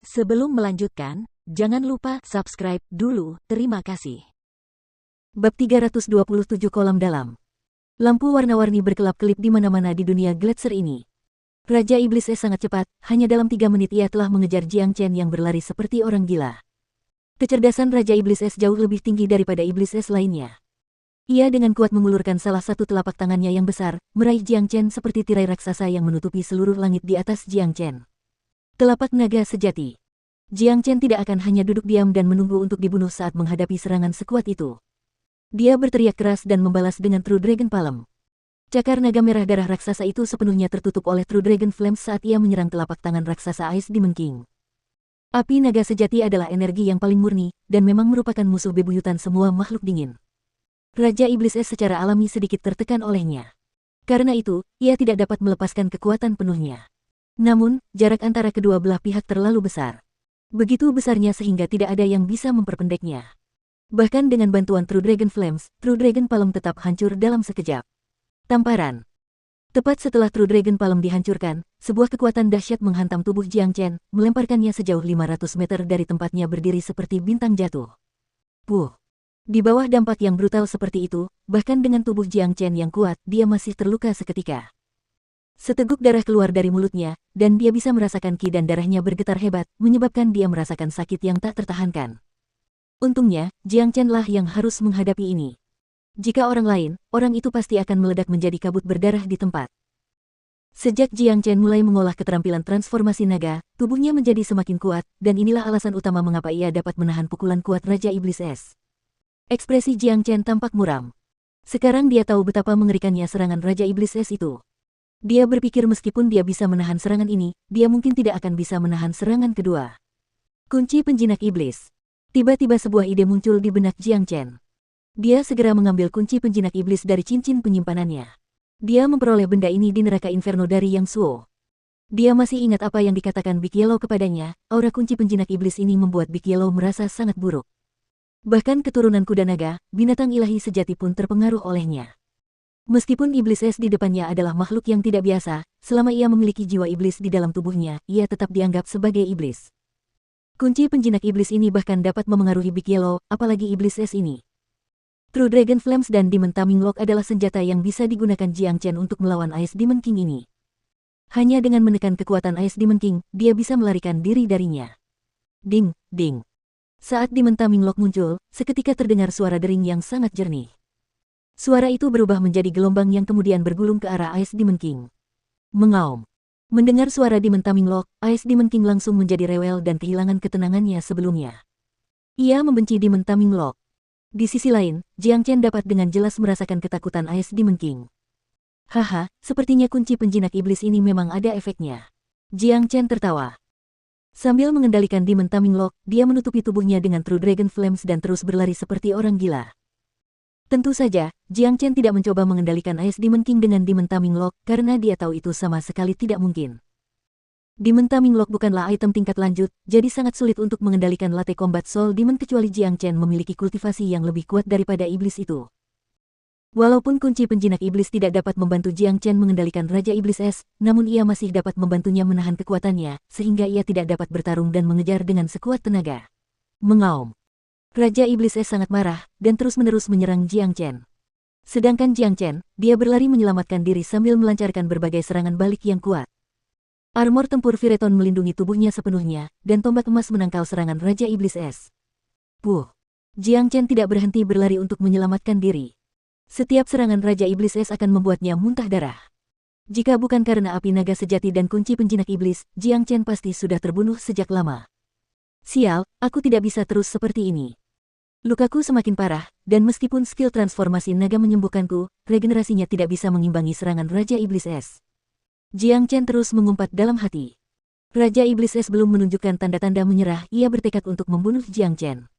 Sebelum melanjutkan, jangan lupa subscribe dulu, terima kasih. Bab 327 Kolam Dalam. Lampu warna-warni berkelap-kelip di mana-mana di dunia Gletser ini. Raja Iblis Es sangat cepat, hanya dalam 3 menit ia telah mengejar Jiang Chen yang berlari seperti orang gila. Kecerdasan Raja Iblis Es jauh lebih tinggi daripada Iblis Es lainnya. Ia dengan kuat mengulurkan salah satu telapak tangannya yang besar, meraih Jiang Chen seperti tirai raksasa yang menutupi seluruh langit di atas Jiang Chen. Telapak naga sejati. Jiang Chen tidak akan hanya duduk diam dan menunggu untuk dibunuh saat menghadapi serangan sekuat itu. Dia berteriak keras dan membalas dengan True Dragon Palm. Cakar naga merah darah raksasa itu sepenuhnya tertutup oleh True Dragon Flames saat ia menyerang telapak tangan raksasa Ice Demon King. Api naga sejati adalah energi yang paling murni, dan memang merupakan musuh bebuyutan semua makhluk dingin. Raja Iblis Es secara alami sedikit tertekan olehnya. Karena itu, ia tidak dapat melepaskan kekuatan penuhnya. Namun, jarak antara kedua belah pihak terlalu besar. Begitu besarnya sehingga tidak ada yang bisa memperpendeknya. Bahkan dengan bantuan True Dragon Flames, True Dragon Palm tetap hancur dalam sekejap. Tamparan. Tepat setelah True Dragon Palm dihancurkan, sebuah kekuatan dahsyat menghantam tubuh Jiang Chen, melemparkannya sejauh 500 meter dari tempatnya berdiri seperti bintang jatuh. Puh. Di bawah dampak yang brutal seperti itu, bahkan dengan tubuh Jiang Chen yang kuat, dia masih terluka seketika. Seteguk darah keluar dari mulutnya, dan dia bisa merasakan ki dan darahnya bergetar hebat, menyebabkan dia merasakan sakit yang tak tertahankan. Untungnya, Jiang Chen lah yang harus menghadapi ini. Jika orang lain, orang itu pasti akan meledak menjadi kabut berdarah di tempat. Sejak Jiang Chen mulai mengolah keterampilan transformasi naga, tubuhnya menjadi semakin kuat, dan inilah alasan utama mengapa ia dapat menahan pukulan kuat Raja Iblis Es. Ekspresi Jiang Chen tampak muram. Sekarang dia tahu betapa mengerikannya serangan Raja Iblis Es itu. Dia berpikir meskipun dia bisa menahan serangan ini, dia mungkin tidak akan bisa menahan serangan kedua. Kunci penjinak iblis. Tiba-tiba sebuah ide muncul di benak Jiang Chen. Dia segera mengambil kunci penjinak iblis dari cincin penyimpanannya. Dia memperoleh benda ini di neraka inferno dari Yang Suo. Dia masih ingat apa yang dikatakan Big Yellow kepadanya, aura kunci penjinak iblis ini membuat Big Yellow merasa sangat buruk. Bahkan keturunan kuda naga, binatang ilahi sejati pun terpengaruh olehnya. Meskipun Iblis Es di depannya adalah makhluk yang tidak biasa, selama ia memiliki jiwa iblis di dalam tubuhnya, ia tetap dianggap sebagai iblis. Kunci penjinak iblis ini bahkan dapat memengaruhi Big Yellow, apalagi Iblis Es ini. True Dragon Flames dan Demon Taming Lock adalah senjata yang bisa digunakan Jiang Chen untuk melawan Ice Demon King ini. Hanya dengan menekan kekuatan Ice Demon King, dia bisa melarikan diri darinya. Ding, ding. Saat Demon Taming Lock muncul, seketika terdengar suara dering yang sangat jernih. Suara itu berubah menjadi gelombang yang kemudian bergulung ke arah Ice Demon King. Mengaum. Mendengar suara Demon Taming Lock, Ice Demon King langsung menjadi rewel dan kehilangan ketenangannya sebelumnya. Ia membenci Demon Taming Lock. Di sisi lain, Jiang Chen dapat dengan jelas merasakan ketakutan Ice Demon King. Haha, sepertinya kunci penjinak iblis ini memang ada efeknya. Jiang Chen tertawa. Sambil mengendalikan Demon Taming Lock, dia menutupi tubuhnya dengan True Dragon Flames dan terus berlari seperti orang gila. Tentu saja, Jiang Chen tidak mencoba mengendalikan Ice Demon King dengan Demon Taming Lock karena dia tahu itu sama sekali tidak mungkin. Demon Taming Lock bukanlah item tingkat lanjut, jadi sangat sulit untuk mengendalikan Latte Combat Soul Demon kecuali Jiang Chen memiliki kultivasi yang lebih kuat daripada iblis itu. Walaupun kunci penjinak iblis tidak dapat membantu Jiang Chen mengendalikan Raja Iblis Es, namun ia masih dapat membantunya menahan kekuatannya, sehingga ia tidak dapat bertarung dan mengejar dengan sekuat tenaga. Mengaum. Raja Iblis Es sangat marah, dan terus-menerus menyerang Jiang Chen. Sedangkan Jiang Chen, dia berlari menyelamatkan diri sambil melancarkan berbagai serangan balik yang kuat. Armor tempur Vireton melindungi tubuhnya sepenuhnya, dan tombak emas menangkal serangan Raja Iblis Es. Puh! Jiang Chen tidak berhenti berlari untuk menyelamatkan diri. Setiap serangan Raja Iblis Es akan membuatnya muntah darah. Jika bukan karena api naga sejati dan kunci penjinak iblis, Jiang Chen pasti sudah terbunuh sejak lama. Sial, aku tidak bisa terus seperti ini. Lukaku semakin parah, dan meskipun skill transformasi naga menyembuhkanku, regenerasinya tidak bisa mengimbangi serangan Raja Iblis Es. Jiang Chen terus mengumpat dalam hati. Raja Iblis Es belum menunjukkan tanda-tanda menyerah, ia bertekad untuk membunuh Jiang Chen.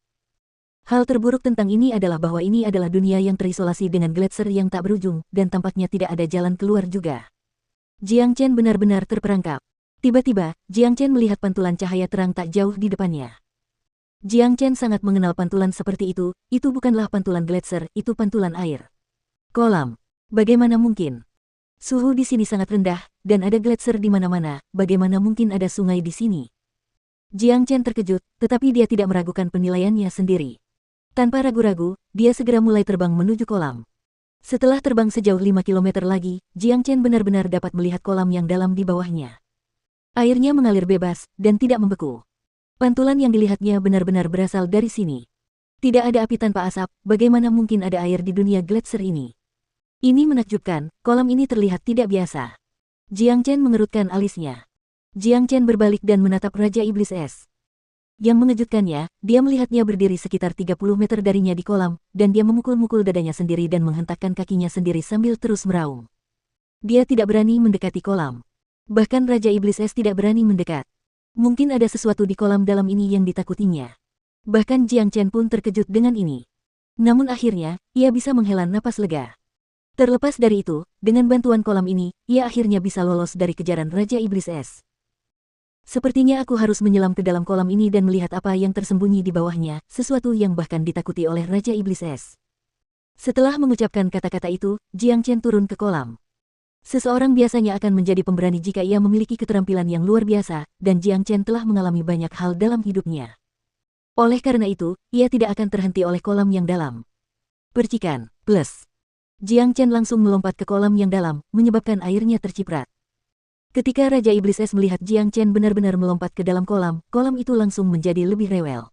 Hal terburuk tentang ini adalah bahwa ini adalah dunia yang terisolasi dengan Gletser yang tak berujung, dan tampaknya tidak ada jalan keluar juga. Jiang Chen benar-benar terperangkap. Tiba-tiba, Jiang Chen melihat pantulan cahaya terang tak jauh di depannya. Jiang Chen sangat mengenal pantulan seperti itu bukanlah pantulan Gletser, itu pantulan air. Kolam. Bagaimana mungkin? Suhu di sini sangat rendah, dan ada Gletser di mana-mana, bagaimana mungkin ada sungai di sini? Jiang Chen terkejut, tetapi dia tidak meragukan penilaiannya sendiri. Tanpa ragu-ragu, dia segera mulai terbang menuju kolam. Setelah terbang sejauh 5 kilometer lagi, Jiang Chen benar-benar dapat melihat kolam yang dalam di bawahnya. Airnya mengalir bebas, dan tidak membeku. Pantulan yang dilihatnya benar-benar berasal dari sini. Tidak ada api tanpa asap, bagaimana mungkin ada air di dunia gletser ini? Ini menakjubkan, kolam ini terlihat tidak biasa. Jiang Chen mengerutkan alisnya. Jiang Chen berbalik dan menatap Raja Iblis Es. Yang mengejutkannya, dia melihatnya berdiri sekitar 30 meter darinya di kolam, dan dia memukul-mukul dadanya sendiri dan menghentakkan kakinya sendiri sambil terus meraung. Dia tidak berani mendekati kolam. Bahkan Raja Iblis Es tidak berani mendekat. Mungkin ada sesuatu di kolam dalam ini yang ditakutinya. Bahkan Jiang Chen pun terkejut dengan ini. Namun akhirnya, ia bisa menghela napas lega. Terlepas dari itu, dengan bantuan kolam ini, ia akhirnya bisa lolos dari kejaran Raja Iblis Es. Sepertinya aku harus menyelam ke dalam kolam ini dan melihat apa yang tersembunyi di bawahnya, sesuatu yang bahkan ditakuti oleh Raja Iblis Es. Setelah mengucapkan kata-kata itu, Jiang Chen turun ke kolam. Seseorang biasanya akan menjadi pemberani jika ia memiliki keterampilan yang luar biasa, dan Jiang Chen telah mengalami banyak hal dalam hidupnya. Oleh karena itu, ia tidak akan terhenti oleh kolam yang dalam. Percikan, plus. Jiang Chen langsung melompat ke kolam yang dalam, menyebabkan airnya terciprat. Ketika Raja Iblis Es melihat Jiang Chen benar-benar melompat ke dalam kolam itu langsung menjadi lebih rewel.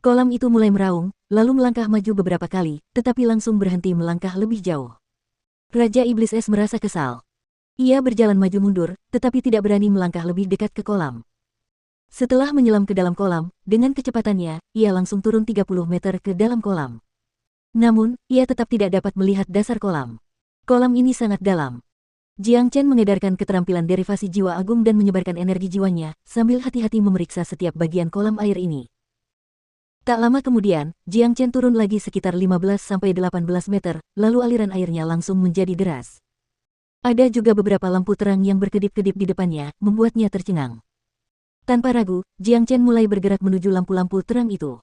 Kolam itu mulai meraung, lalu melangkah maju beberapa kali, tetapi langsung berhenti melangkah lebih jauh. Raja Iblis Es merasa kesal. Ia berjalan maju mundur, tetapi tidak berani melangkah lebih dekat ke kolam. Setelah menyelam ke dalam kolam, dengan kecepatannya, ia langsung turun 30 meter ke dalam kolam. Namun, ia tetap tidak dapat melihat dasar kolam. Kolam ini sangat dalam. Jiang Chen mengedarkan keterampilan derivasi jiwa agung dan menyebarkan energi jiwanya, sambil hati-hati memeriksa setiap bagian kolam air ini. Tak lama kemudian, Jiang Chen turun lagi sekitar 15-18 meter, lalu aliran airnya langsung menjadi deras. Ada juga beberapa lampu terang yang berkedip-kedip di depannya, membuatnya tercengang. Tanpa ragu, Jiang Chen mulai bergerak menuju lampu-lampu terang itu.